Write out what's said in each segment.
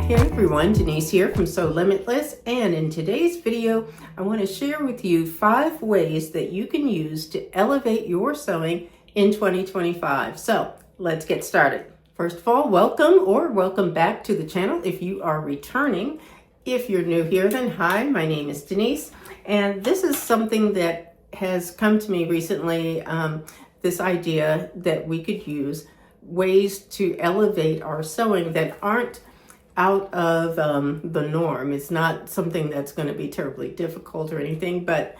Hey everyone, Denise here from Sewlimitless, and in today's video I want to share with you 5 ways that you can use to elevate your sewing in 2025. So let's get started. First of all, welcome back to the channel if you are returning. If you're new here, then hi, my name is Denise, and this is something that has come to me recently, this idea that we could use ways to elevate our sewing that aren't out of the norm. It's not something that's going to be terribly difficult or anything, but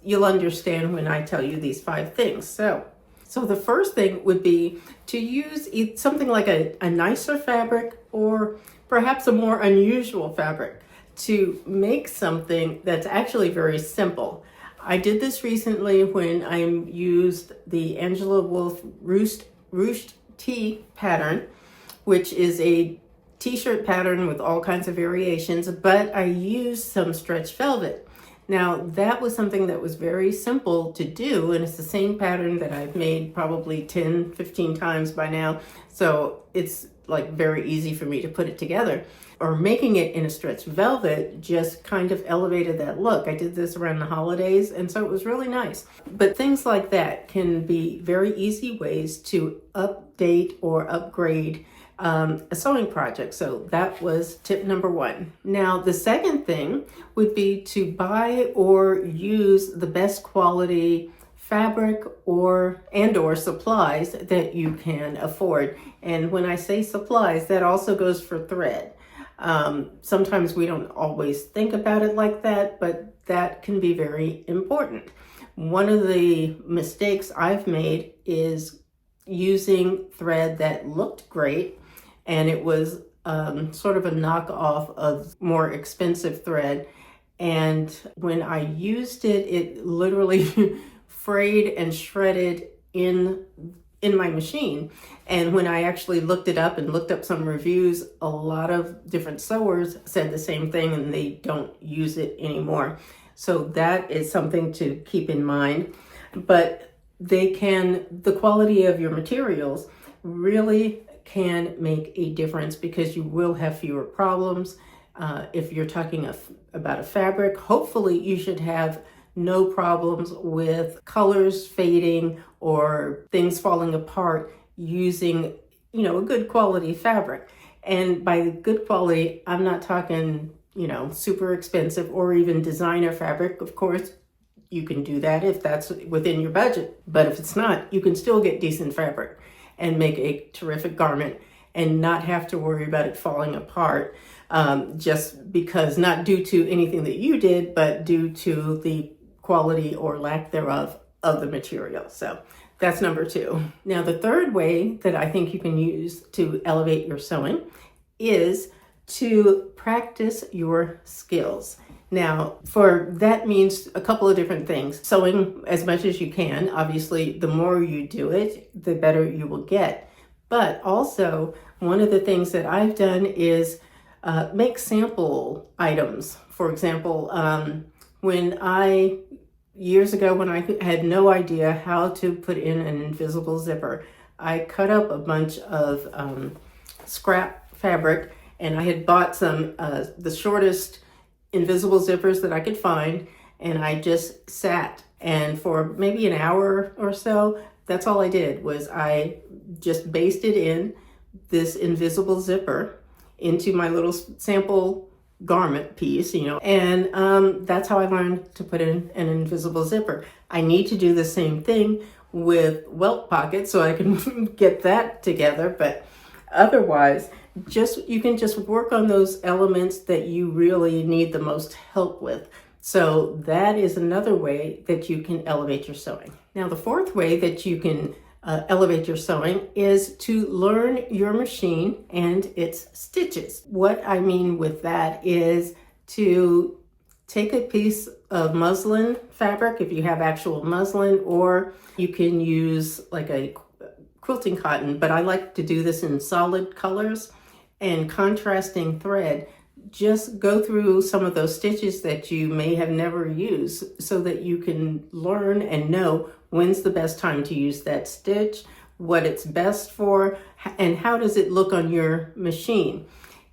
you'll understand when I tell you these 5 things. So the first thing would be to use something like a nicer fabric or perhaps a more unusual fabric to make something that's actually very simple. I did this recently when I used the Angela Wolf Ruched Tee pattern, which is a t-shirt pattern with all kinds of variations, but I used some stretch velvet. Now that was something that was very simple to do, and it's the same pattern that I've made probably 10-15 times by now, so it's like very easy for me to put it together. Or making it in a stretch velvet just kind of elevated that look. I did this around the holidays, and so it was really nice. But things like that can be very easy ways to update or upgrade a sewing project. So that was tip number 1. Now the second thing would be to buy or use the best quality fabric or supplies that you can afford. And when I say supplies, that also goes for thread. Sometimes we don't always think about it like that, but that can be very important. One of the mistakes I've made is using thread that looked great, and it was sort of a knockoff of more expensive thread. And when I used it, it literally frayed and shredded in my machine. And when I actually looked it up and looked up some reviews, a lot of different sewers said the same thing, and they don't use it anymore. So that is something to keep in mind. But the quality of your materials really can make a difference, because you will have fewer problems. If you're talking about a fabric, hopefully you should have no problems with colors fading or things falling apart using, a good quality fabric. And by good quality, I'm not talking, super expensive or even designer fabric. Of course, you can do that if that's within your budget. But if it's not, you can still get decent fabric and make a terrific garment and not have to worry about it falling apart, just because, not due to anything that you did, but due to the quality or lack thereof of the material. So that's number 2. Now the third way that I think you can use to elevate your sewing is to practice your skills. Now, that means a couple of different things. Sewing as much as you can. Obviously, the more you do it, the better you will get. But also, one of the things that I've done is make sample items. For example, years ago when I had no idea how to put in an invisible zipper, I cut up a bunch of scrap fabric, and I had bought the shortest invisible zippers that I could find, and I just sat, and for maybe an hour or so, that's all I did, was I just basted in this invisible zipper into my little sample garment piece, and that's how I learned to put in an invisible zipper. I need to do the same thing with welt pockets so I can get that together, but otherwise, you can just work on those elements that you really need the most help with. So that is another way that you can elevate your sewing. Now, the fourth way that you can elevate your sewing is to learn your machine and its stitches. What I mean with that is to take a piece of muslin fabric, if you have actual muslin, or you can use like a quilting cotton, but I like to do this in solid colors and contrasting thread. Just go through some of those stitches that you may have never used so that you can learn and know when's the best time to use that stitch, what it's best for, and how does it look on your machine.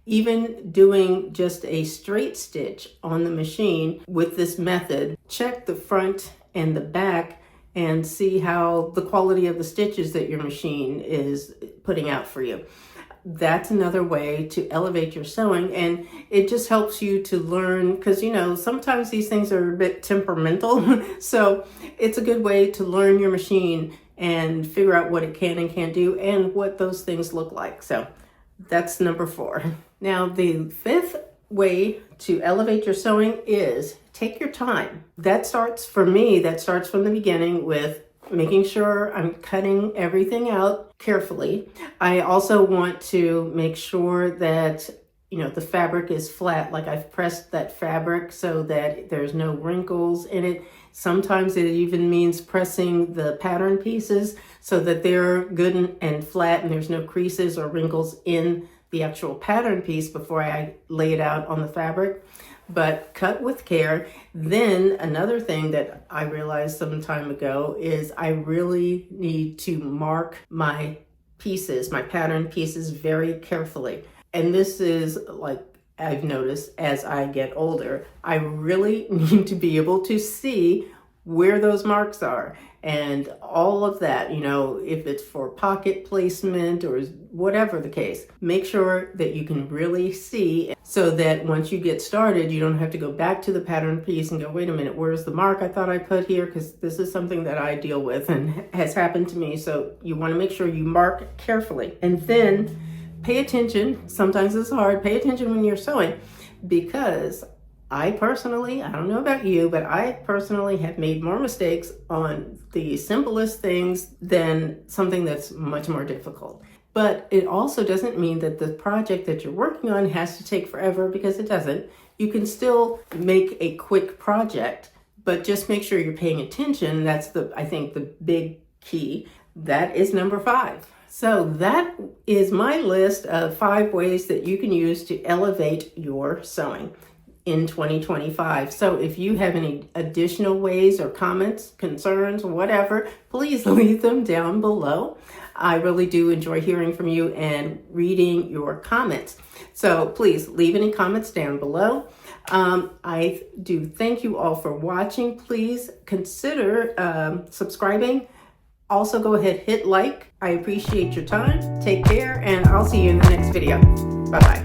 Even doing just a straight stitch on the machine with this method, check the front and the back and see how the quality of the stitches that your machine is putting out for you. That's another way to elevate your sewing, and it just helps you to learn, because sometimes these things are a bit temperamental. So it's a good way to learn your machine and figure out what it can and can't do and what those things look like. So that's number 4. Now, the 5th way to elevate your sewing is take your time. That starts from the beginning with making sure I'm cutting everything out carefully. I also want to make sure that the fabric is flat, like I've pressed that fabric so that there's no wrinkles in it. Sometimes it even means pressing the pattern pieces so that they're good and flat and there's no creases or wrinkles in the actual pattern piece before I lay it out on the fabric. But cut with care. Then another thing that I realized some time ago is I really need to mark my pieces, my pattern pieces, very carefully. And this is, like I've noticed as I get older, I really need to be able to see where those marks are and all of that, if it's for pocket placement or whatever the case. Make sure that you can really see so that once you get started, you don't have to go back to the pattern piece and go, wait a minute, where's the mark I thought I put here? Because this is something that I deal with and has happened to me. So you want to make sure you mark carefully. And then pay attention. Sometimes it's hard. Pay attention when you're sewing, because I don't know about you, but I personally have made more mistakes on the simplest things than something that's much more difficult. But it also doesn't mean that the project that you're working on has to take forever, because it doesn't. You can still make a quick project, but just make sure you're paying attention. That's I think the big key. That is number 5. So that is my list of 5 ways that you can use to elevate your sewing in 2025. So if you have any additional ways or comments, concerns, whatever, please leave them down below. I really do enjoy hearing from you and reading your comments. So please leave any comments down below. I do thank you all for watching. Please consider subscribing. Also go ahead, hit like. I appreciate your time. Take care, and I'll see you in the next video. Bye-bye.